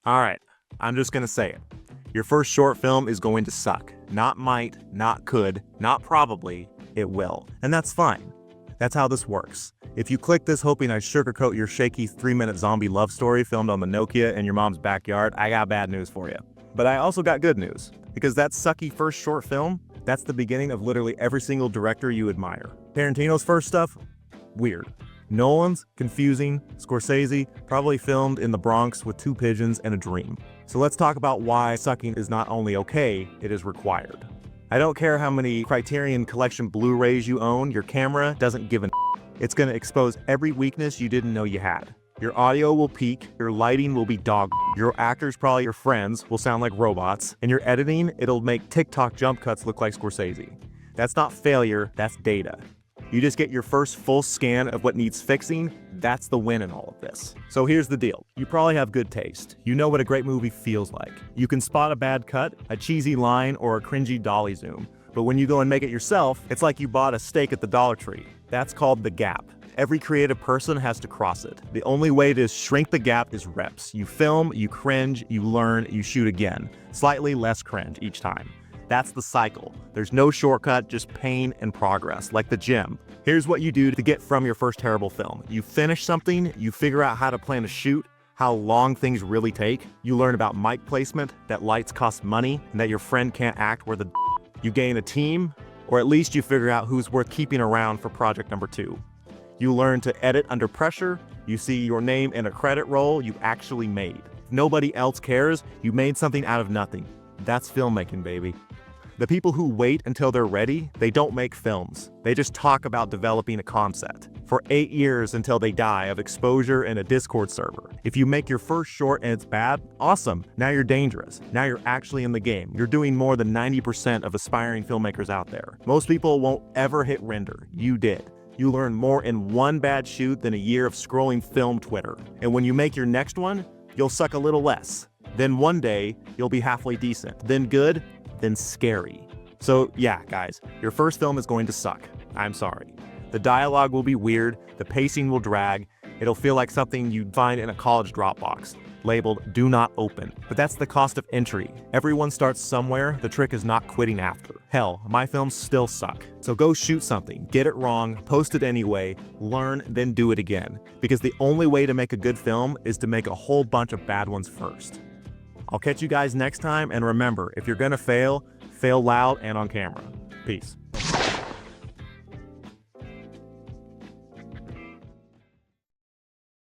Alright, I'm just gonna say it. Your first short film is going to suck. Not might, not could, not probably, it will. And that's fine. That's how this works. If you click this hoping I sugarcoat your shaky 3-minute zombie love story filmed on the Nokia in your mom's backyard, I got bad news for you. But I also got good news. Because that sucky first short film, that's the beginning of literally every single director you admire. Tarantino's first stuff? Weird. Nolan's? Confusing. Scorsese? Probably filmed in the Bronx with 2 pigeons and a dream. So let's talk about why sucking is not only okay, it is required. I don't care how many Criterion Collection Blu-rays you own, your camera doesn't give a It's gonna expose every weakness you didn't know you had. Your audio will peak, your lighting will be dog, your actors, probably your friends, will sound like robots, and your editing, it'll make TikTok jump cuts look like Scorsese. That's not failure, that's data. You just get your first full scan of what needs fixing, that's the win in all of this. So here's the deal. You probably have good taste. You know what a great movie feels like. You can spot a bad cut, a cheesy line, or a cringy dolly zoom. But when you go and make it yourself, it's like you bought a steak at the Dollar Tree. That's called the gap. Every creative person has to cross it. The only way to shrink the gap is reps. You film, you cringe, you learn, you shoot again. Slightly less cringe each time. That's the cycle. There's no shortcut, just pain and progress, like the gym. Here's what you do to get from your first terrible film. You finish something, you figure out how to plan a shoot, how long things really take. You learn about mic placement, that lights cost money, and that your friend can't act where the You gain a team, or at least you figure out who's worth keeping around for project number 2. You learn to edit under pressure, you see your name in a credit roll you actually made. If nobody else cares, you made something out of nothing. That's filmmaking, baby. The people who wait until they're ready, they don't make films. They just talk about developing a concept. For 8 years until they die of exposure in a Discord server. If you make your first short and it's bad, awesome. Now you're dangerous. Now you're actually in the game. You're doing more than 90% of aspiring filmmakers out there. Most people won't ever hit render. You did. You learn more in one bad shoot than a year of scrolling film Twitter. And when you make your next one, you'll suck a little less. Then one day, you'll be halfway decent. Then good, then scary. So yeah, guys, your first film is going to suck. I'm sorry. The dialogue will be weird, the pacing will drag, it'll feel like something you'd find in a college Dropbox, labeled "Do Not Open." But that's the cost of entry. Everyone starts somewhere, the trick is not quitting after. Hell, my films still suck. So go shoot something, get it wrong, post it anyway, learn, then do it again. Because the only way to make a good film is to make a whole bunch of bad ones first. I'll catch you guys next time, and remember, if you're gonna fail, fail loud and on camera. Peace.